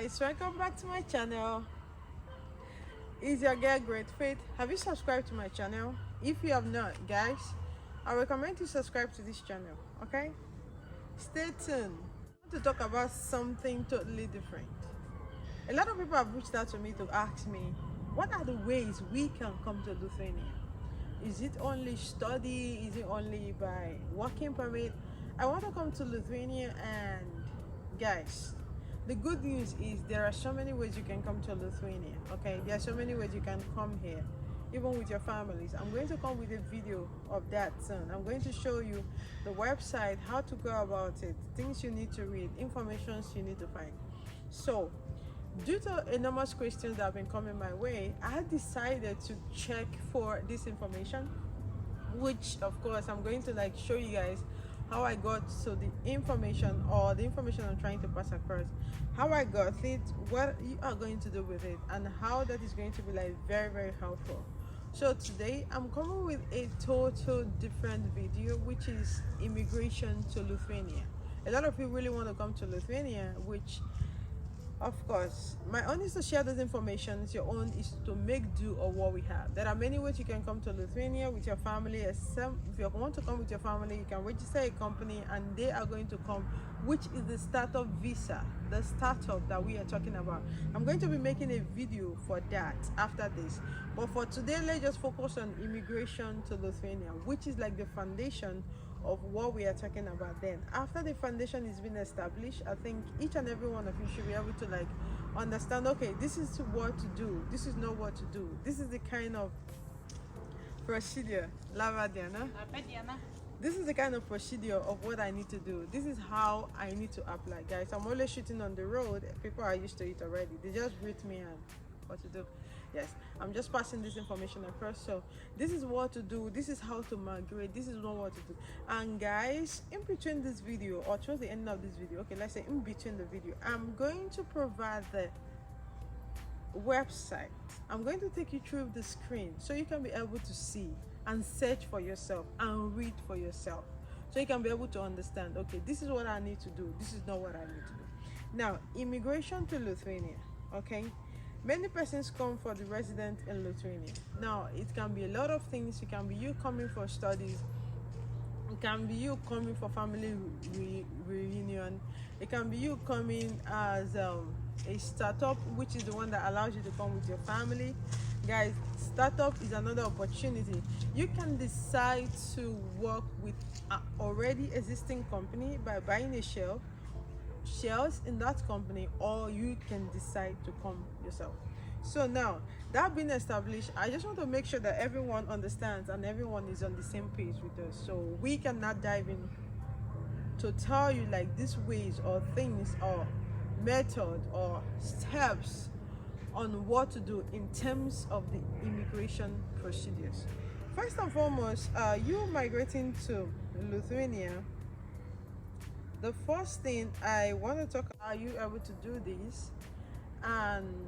guys, welcome back to my channel. It's your girl Great Faith. Have you subscribed to my channel? If you have not, guys, I recommend you subscribe to this channel. Okay, stay tuned. I want to talk about something totally different. A lot of people have reached out to me to ask me, what are the ways we can come to Lithuania? Is it only study? Is it only by working permit? I want to come to Lithuania, and guys, the good news is there are so many ways you can come to Lithuania. Okay, there are so many ways you can come here, even with your families. I'm going to come with a video of that soon. I'm going to show you the website, how to go about it, things you need to read, information you need to find. So due to enormous questions that have been coming my way, I decided to check for this information, which of course I'm going to show you guys how I got to the information, or the information I'm trying to pass across, how I got it, what you are going to do with it, and how that is going to be very, very helpful. So today I'm coming with a total different video, which is immigration to Lithuania. A lot of you really want to come to Lithuania, which of course, my own is to share this information. Your own is to make do of what we have. There are many ways you can come to Lithuania with your family. If you want to come with your family, you can register a company and they are going to come, which is the startup visa, the startup that we are talking about. I'm going to be making a video for that after this. But for today, let's just focus on immigration to Lithuania, which is like the foundation of what we are talking about. Then after the foundation is being established, I think each and every one of you should be able to understand, okay, this is what to do, this is not what to do, this is the kind of procedure. Lava Diana. This is the kind of procedure of what I need to do. This is how I need to apply. Guys, I'm always shooting on the road. People are used to it already. They just greet me and what to do. Yes, I'm just passing this information across. So this is what to do, this is how to migrate, this is not what to do. And guys, in between this video, or towards the end of this video, okay, let's say in between the video, I'm going to provide the website. I'm going to take you through the screen so you can be able to see and search for yourself and read for yourself, so you can be able to understand, okay, this is what I need to do, this is not what I need to do. Now, immigration to Lithuania. Okay, many persons come for the resident in Lithuania. Now, it can be a lot of things. It can be you coming for studies. It can be you coming for family reunion. It can be you coming as a startup, which is the one that allows you to come with your family. Guys, startup is another opportunity. You can decide to work with an already existing company by buying a shares in that company, or you can decide to come yourself. So now that being established, I just want to make sure that everyone understands and everyone is on the same page with us, so we cannot dive in to tell you these ways or things or method or steps on what to do in terms of the immigration procedures. First and foremost, you migrating to Lithuania, the first thing I want to talk, are you able to do this? And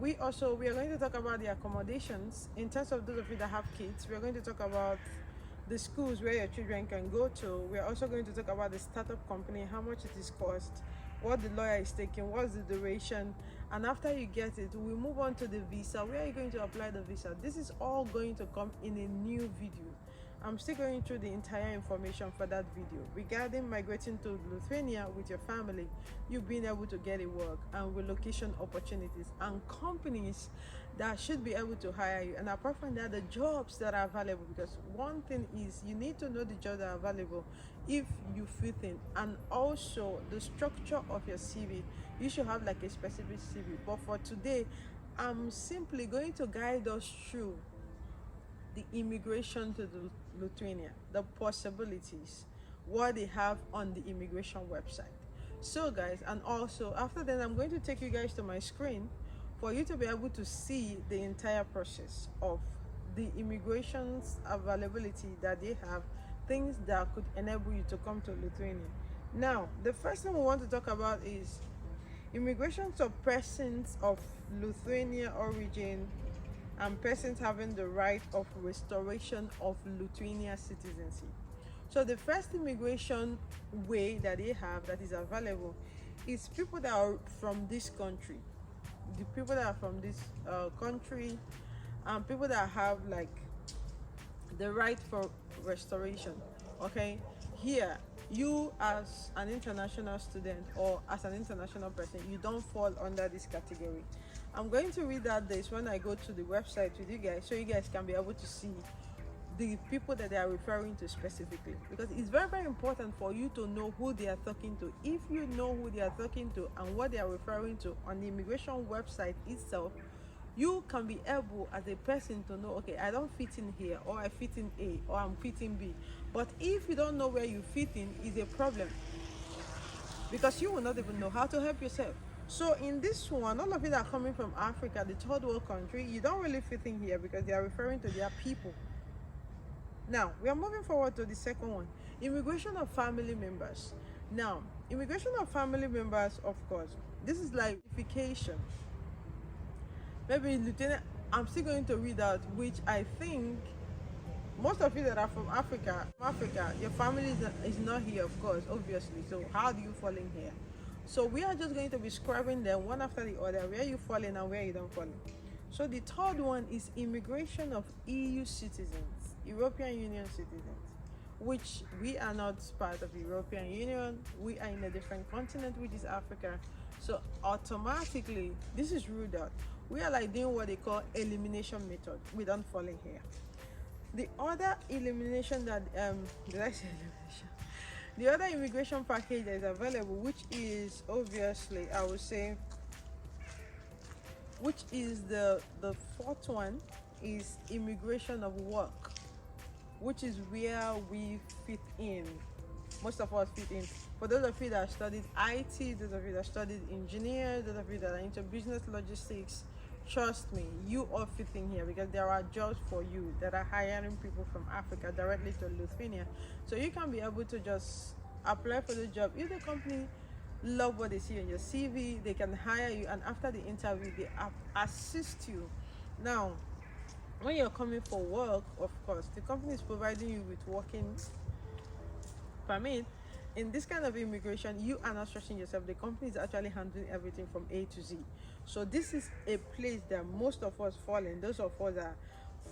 we are going to talk about the accommodations. In terms of those of you that have kids, we are going to talk about the schools where your children can go to. We are also going to talk about the startup company, how much it is cost, what the lawyer is taking, what's the duration, and after you get it, we move on to the visa. Where are you going to apply the visa? This is all going to come in a new video. I'm still going through the entire information for that video regarding migrating to Lithuania with your family, you being able to get a work, and relocation opportunities, and companies that should be able to hire you. And apart from that, the jobs that are available, because one thing is you need to know the jobs that are available if you fit in, and also the structure of your CV. You should have a specific CV. But for today, I'm simply going to guide us through the immigration to the Lithuania, the possibilities, what they have on the immigration website. So guys, and also after that, I'm going to take you guys to my screen for you to be able to see the entire process of the immigration's availability that they have, things that could enable you to come to Lithuania. Now, the first thing we want to talk about is immigration to persons of Lithuania origin and persons having the right of restoration of Lithuania citizenship. So the first immigration way that they have that is available It's people that are from this country, the people that are from this country, and people that have like the right for restoration. Okay, here, you as an international student or as an international person, you don't fall under this category. I'm going to read out this when I go to the website with you guys, so you guys can be able to see the people that they are referring to specifically, because it's very, very important for you to know who they are talking to. If you know who they are talking to and what they are referring to on the immigration website itself, you can be able as a person to know, okay, I don't fit in here, or I fit in A, or I'm fit in B. But if you don't know where you fit in, is a problem, because you will not even know how to help yourself. So in this one, all of you that are coming from Africa, the third world country, you don't really fit in here because they are referring to their people. Now we are moving forward to the second one, immigration of family members. Now, immigration of family members, of course, this is like verification. Maybe Lieutenant, I'm still going to read out, which I think most of you that are from Africa, your family is not here, of course, obviously. So how do you fall in here? So we are just going to be scribing them one after the other, where you fall in and where you don't fall in. So the third one is immigration of EU citizens, European Union citizens, which we are not part of the European Union. We are in a different continent, which is Africa. So automatically, this is ruled out. We are like doing what they call elimination method. We don't fall in here. The other elimination that did I say elimination? The other immigration package that is available, which is obviously, I would say, which is the fourth one, is immigration of work, which is where we fit in. Most of us fit in. For those of you that studied IT, those of you that studied engineers, those of you that are into business logistics, trust me, you all fit in here, because there are jobs for you that are hiring people from Africa directly to Lithuania. So you can be able to just apply for the job. If the company love what they see on your CV, they can hire you, and after the interview they assist you. Now when you're coming for work, of course the company is providing you with working permit. In this kind of immigration, you are not stressing yourself. The company is actually handling everything from A to Z. So this is a place that most of us fall in. Those of us that are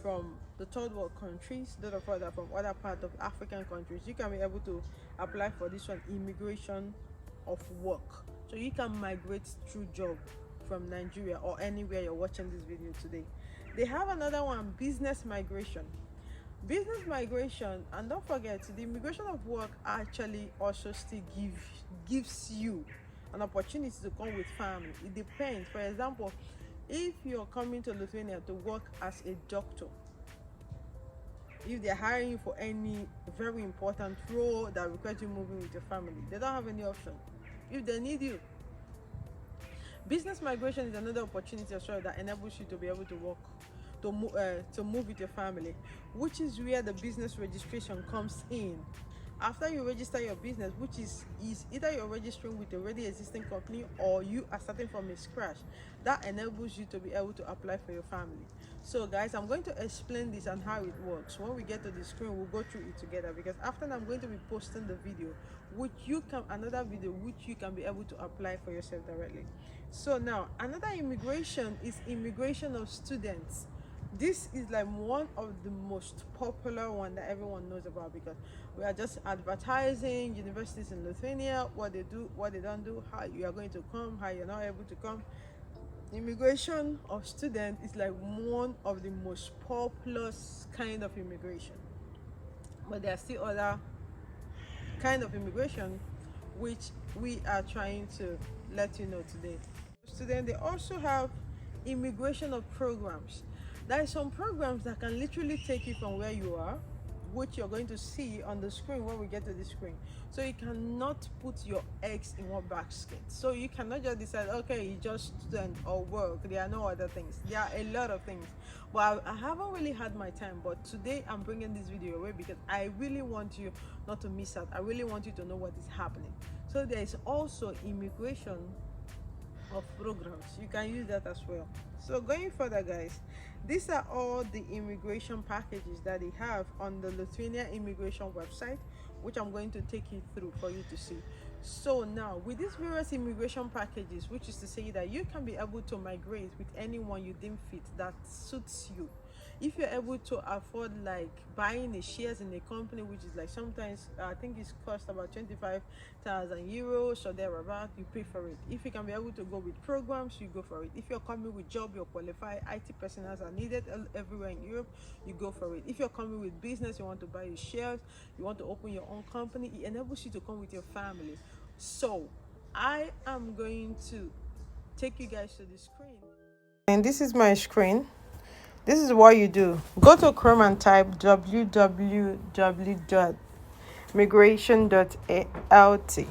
from the third world countries, those of us that are from other parts of African countries, you can be able to apply for this one, immigration of work. So you can migrate through job from Nigeria or anywhere you're watching this video today. They have another one, business migration. Business migration, and don't forget, the immigration of work actually also still gives you an opportunity to come with family. It depends. For example, if you're coming to Lithuania to work as a doctor, if they're hiring you for any very important role that requires you moving with your family, they don't have any option. If they need you, business migration is another opportunity as well that enables you to be able to work, to move with your family, which is where the business registration comes in. After you register your business, which is either you're registering with a already existing company or you are starting from a scratch, that enables you to be able to apply for your family. So guys, I'm going to explain this and how it works. When we get to the screen, we'll go through it together, because after I'm going to be posting the video another video which you can be able to apply for yourself directly. So now another immigration is immigration of students. This is like one of the most popular one that everyone knows about, because we are just advertising universities in Lithuania, what they do, what they don't do, how you are going to come, how you're not able to come. Immigration of students is like one of the most popular kind of immigration, but there are still other kind of immigration which we are trying to let you know today. Students, they also have immigration of programs. There are some programs that can literally take you from where you are, which you're going to see on the screen when we get to the screen. So you cannot put your eggs in one basket. So you cannot just decide, okay, you just student or work. There are no other things. There are a lot of things. But I haven't really had my time. But today I'm bringing this video away because I really want you not to miss out. I really want you to know what is happening. So there is also immigration of programs. You can use that as well. So going further, guys, these are all the immigration packages that they have on the Lithuania immigration website, which I'm going to take you through for you to see. So now, with these various immigration packages, which is to say that you can be able to migrate with anyone you deem fit that suits you. If you're able to afford like buying the shares in a company, which is like sometimes I think it's cost about 25,000 euros or thereabout, you pay for it. If you can be able to go with programs, you go for it. If you're coming with job, you're qualified, IT personnel are needed everywhere in Europe, you go for it. If you're coming with business, you want to buy your shares, you want to open your own company, it enables you to come with your family. So I am going to take you guys to the screen. And this is my screen. This is what you do. Go to Chrome and type www.migration.lt.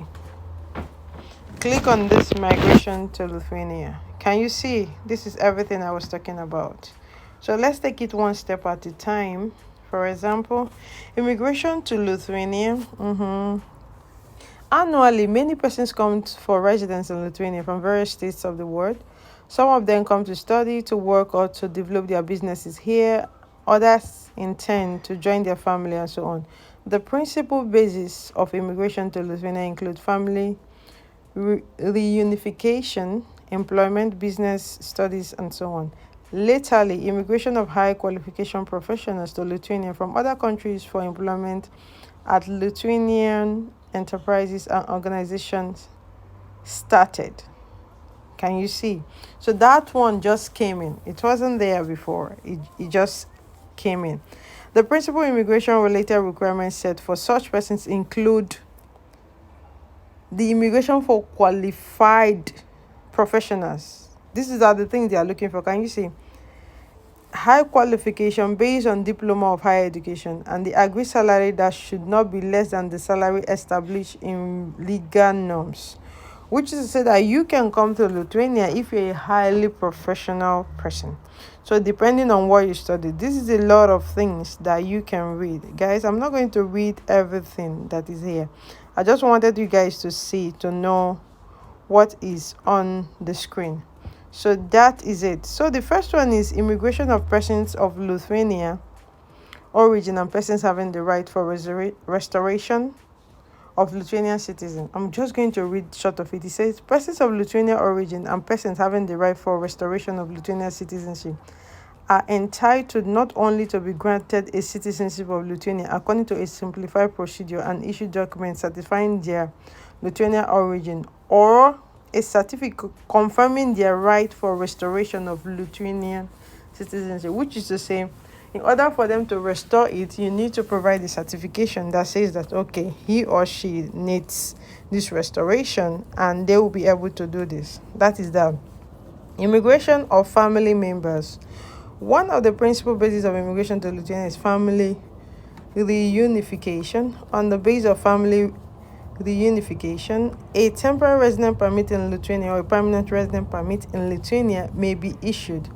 Click on this migration to Lithuania. Can you see? This is everything I was talking about. So let's take it one step at a time. For example, immigration to Lithuania. Annually, many persons come for residence in Lithuania from various states of the world. Some of them come to study, to work, or to develop their businesses here. Others intend to join their family and so on. The principal basis of immigration to Lithuania include family reunification, employment, business, studies, and so on. Latterly, immigration of high qualification professionals to Lithuania from other countries for employment at Lithuanian enterprises and organizations started. Can you see? So that one just came in. It wasn't there before. It just came in. The principal immigration related requirements set for such persons include the immigration for qualified professionals. These are the things they are looking for. Can you see? High qualification based on diploma of higher education and the agreed salary that should not be less than the salary established in legal norms, which is to say that you can come to Lithuania if you're a highly professional person. So depending on what you study, this is a lot of things that you can read. Guys, I'm not going to read everything that is here. I just wanted you guys to see, to know what is on the screen. So that is it. So the first one is immigration of persons of Lithuania origin and persons having the right for restoration of Lithuanian citizen. I'm just going to read short of it. It says persons of Lithuanian origin and persons having the right for restoration of Lithuanian citizenship are entitled not only to be granted a citizenship of Lithuania according to a simplified procedure and issue documents certifying their Lithuanian origin, or a certificate confirming their right for restoration of Lithuanian citizenship, which is to say, in order for them to restore it, you need to provide a certification that says that, okay, he or she needs this restoration and they will be able to do this. That is the immigration of family members. One of the principal bases of immigration to Lithuania is family reunification. On the basis of family reunification, a temporary resident permit in Lithuania or a permanent resident permit in Lithuania may be issued.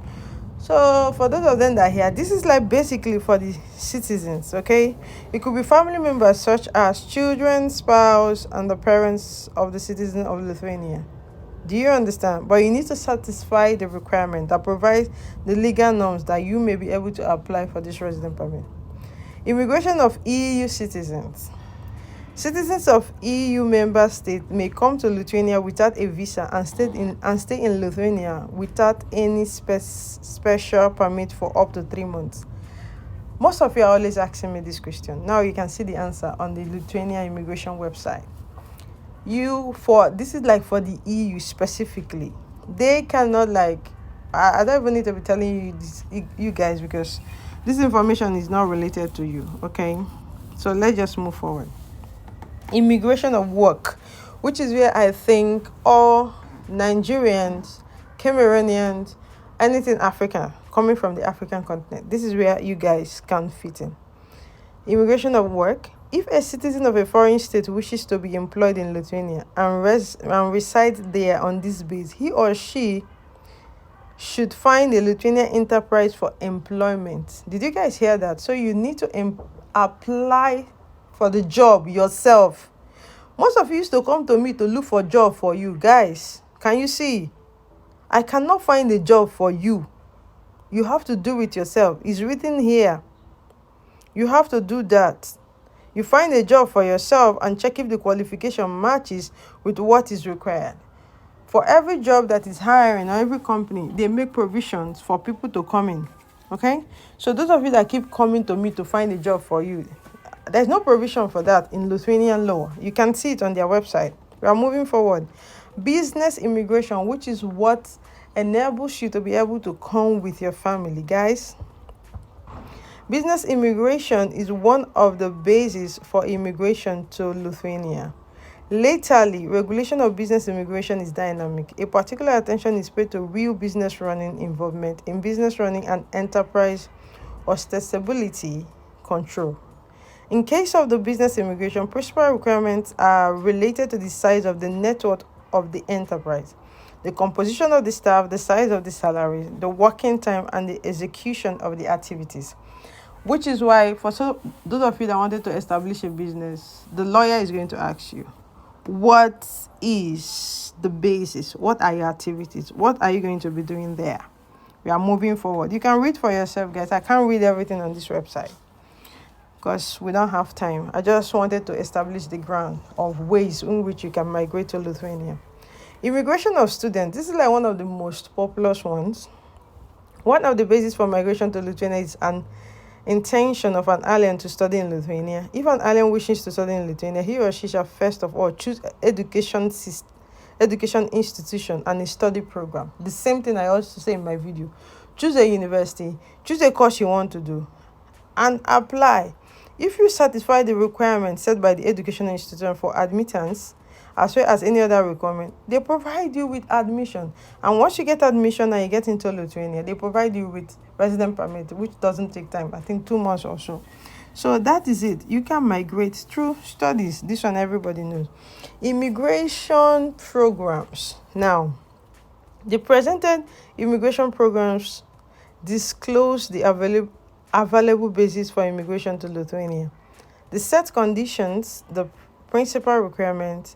So for those of them that are here, this is like basically for the citizens, okay? It could be family members such as children, spouse, and the parents of the citizen of Lithuania. Do you understand? But you need to satisfy the requirement that provides the legal norms that you may be able to apply for this resident permit. Immigration of EU citizens. Citizens of EU member states may come to Lithuania without a visa and stay in Lithuania without any special permit for up to 3 months. Most of you are always asking me this question. Now you can see the answer on the Lithuania immigration website. This is like for the EU specifically. They cannot I don't even need to be telling you this, you guys, because this information is not related to you. Okay, so let's just move forward. Immigration of work, which is where I think all Nigerians, Cameroonians, anything African coming from the African continent, this is where you guys can fit in. Immigration of work. If a citizen of a foreign state wishes to be employed in Lithuania and reside there on this base, he or she should find a Lithuanian enterprise for employment. Did you guys hear that? So you need to apply for the job yourself. Most of you used to come to me to look for a job for you guys. Can you see? I cannot find a job for you. You have to do it yourself. It's written here. You have to do that. You find a job for yourself and check if the qualification matches with what is required. For every job that is hiring or every company, they make provisions for people to come in. Okay? So those of you that keep coming to me to find a job for you, there's no provision for that in Lithuanian law. You can see it on their website. We are moving forward. Business immigration, which is what enables you to be able to come with your family. Guys, business immigration is one of the bases for immigration to Lithuania. Lately, regulation of business immigration is dynamic. A particular attention is paid to real business running involvement in business running and enterprise ostensibility control. In case of the business immigration, principal requirements are related to the size of the network of the enterprise, the composition of the staff, the size of the salary, the working time, and the execution of the activities. Which is why, for those of you that wanted to establish a business, the lawyer is going to ask you, what is the basis? What are your activities? What are you going to be doing there? We are moving forward. You can read for yourself, guys. I can't read everything on this website because we don't have time. I just wanted to establish the ground of ways in which you can migrate to Lithuania. Immigration of students. This is like one of the most popular ones. One of the bases for migration to Lithuania is an intention of an alien to study in Lithuania. If an alien wishes to study in Lithuania, he or she shall first of all choose education institution and a study program. The same thing I also say in my video. Choose a university, choose a course you want to do, and apply. If you satisfy the requirements set by the educational institution for admittance, as well as any other requirement, they provide you with admission. And once you get admission and you get into Lithuania, they provide you with resident permit, which doesn't take time. I think 2 months or so. So that is it. You can migrate through studies. This one everybody knows. Immigration programs. Now, the presented immigration programs disclose the available basis for immigration to Lithuania. The set conditions, the principal requirements,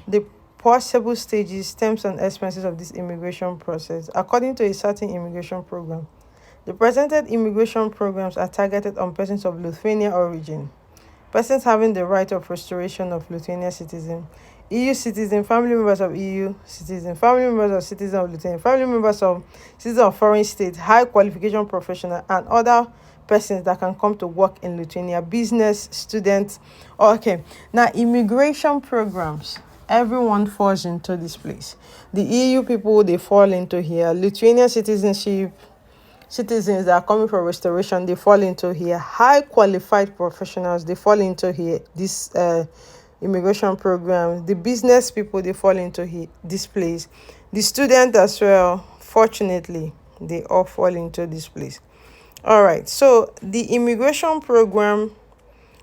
the possible stages, terms, and expenses of this immigration process according to a certain immigration program. The presented immigration programs are targeted on persons of Lithuanian origin, persons having the right of restoration of Lithuanian citizen, EU citizen, family members of EU citizen, family members of citizens of Lithuania, family members of citizens of foreign state, high qualification professional, and other persons that can come to work in Lithuania, business, students. Okay, now immigration programs. Everyone falls into this place. The EU people, they fall into here. Lithuanian citizenship, citizens that are coming for restoration, they fall into here. High qualified professionals, they fall into here. This immigration program. The business people, they fall into here, this place. The student as well, fortunately, they all fall into this place. All right, so the immigration program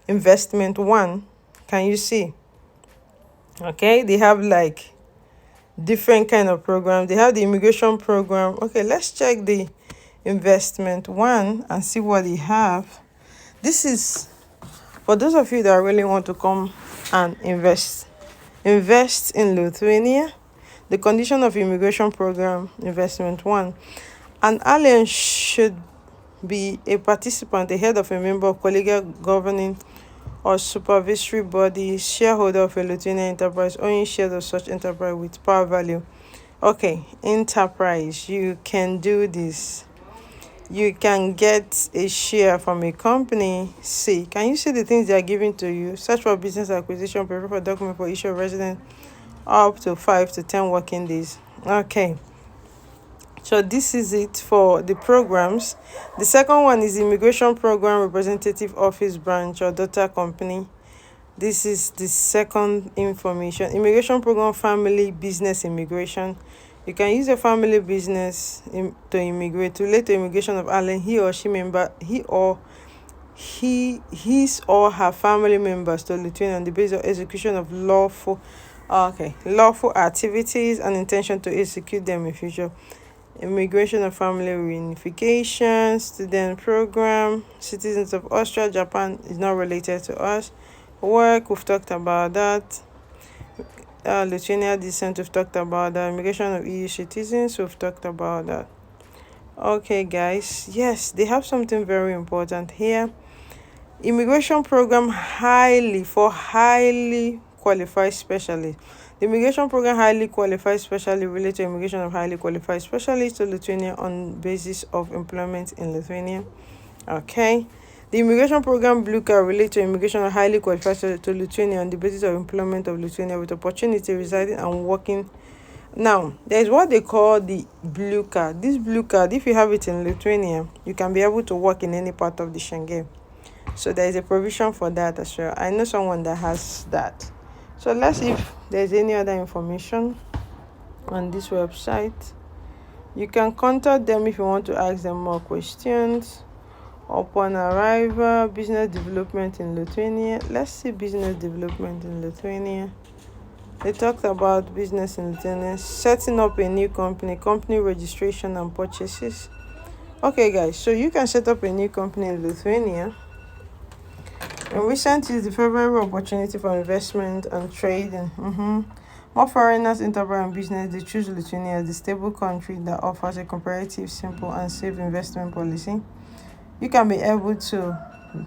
investment one, can you see? Okay, they have like different kind of programs. They have the immigration program. Okay, let's check the investment one and see what they have. This is for those of you that really want to come and invest in Lithuania. The condition of immigration program investment one: an alien should be a participant, a head of a member of collegial governing or supervisory body, shareholder of a Lithuanian enterprise, owning shares of such enterprise with power value. Okay, enterprise, you can do this. You can get a share from a company. See, can you see the things they are giving to you? Search for business acquisition, prepare for document for issue of resident up to 5 to 10 working days. Okay. So this is it for the programs. The second one is Immigration Program Representative Office Branch or daughter company. This is the second information. Immigration Program Family Business Immigration. You can use your family business to immigrate to relate to immigration of alien. His or her family members to Lithuania on the basis of execution of lawful activities and intention to execute them in future. Immigration of family reunification, student program, citizens of Austria, Japan is not related to us. Work, we've talked about that. Lithuania descent, we've talked about that. Immigration of EU citizens, we've talked about that. Okay, guys. Yes, they have something very important here. Immigration program highly qualified specialists. The immigration program highly qualified specialists relate to immigration of highly qualified specialists to Lithuania on basis of employment in Lithuania. Okay. The immigration program Blue Card relates to immigration of highly qualified specialists to Lithuania on the basis of employment of Lithuania with opportunity residing and working. Now, there's what they call the Blue Card. This Blue Card, if you have it in Lithuania, you can be able to work in any part of the Schengen. So there is a provision for that as well. I know someone that has that. So let's see if there's any other information on this website. You can contact them if you want to ask them more questions. Upon arrival, business development in Lithuania. Let's see business development in Lithuania. They talked about business in Lithuania, setting up a new company registration and purchases. Okay guys, so you can set up a new company in Lithuania. In recent years, the favorable opportunity for investment and trading. More foreigners enterprise and business, they choose Lithuania as the stable country that offers a comparative, simple, and safe investment policy. You can be able to,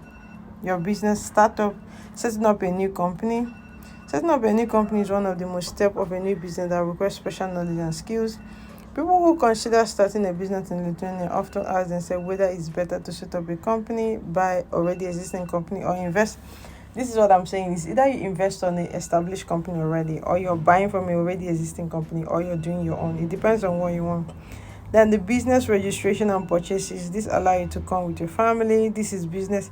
your business startup, setting up a new company. Setting up a new company is one of the most steps of a new business that requires special knowledge and skills. People who consider starting a business in Lithuania often ask themselves whether it's better to set up a company, buy already existing company, or invest. This is what I'm saying. Is either you invest on an established company already, or you're buying from an already existing company, or you're doing your own. It depends on what you want. Then the business registration and purchases. This allow you to come with your family. This is business.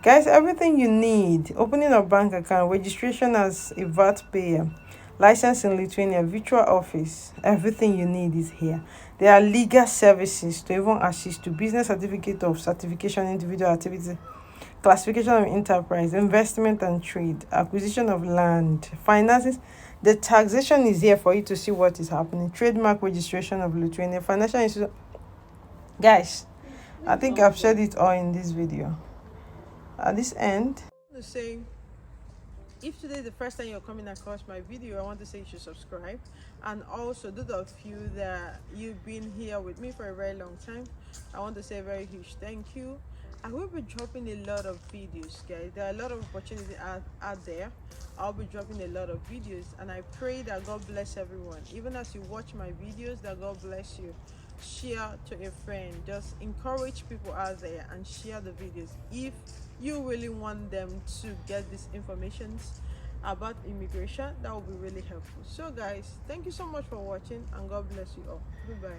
Guys, everything you need. Opening a bank account, registration as a VAT payer, license in Lithuania, virtual office, everything you need is here. There are legal services to even assist to business certificate of certification, individual activity, classification of enterprise, investment and trade, acquisition of land, finances. The taxation is here for you to see what is happening. Trademark registration of Lithuania, financial institution. Guys, I think I've said it all in this video. At this end, I want to say, if today is the first time you're coming across my video, I want to say you should subscribe. And also, those of you that you've been here with me for a very long time, I want to say a very huge thank you. I will be dropping a lot of videos, guys. There are a lot of opportunities out there. I'll be dropping a lot of videos, and I pray that God bless everyone. Even as you watch my videos, that God bless you. Share to a friend. Just encourage people out there and share the videos if you really want them to get this information about immigration. That will be really helpful. So guys, thank you so much for watching, and God bless you all. Goodbye.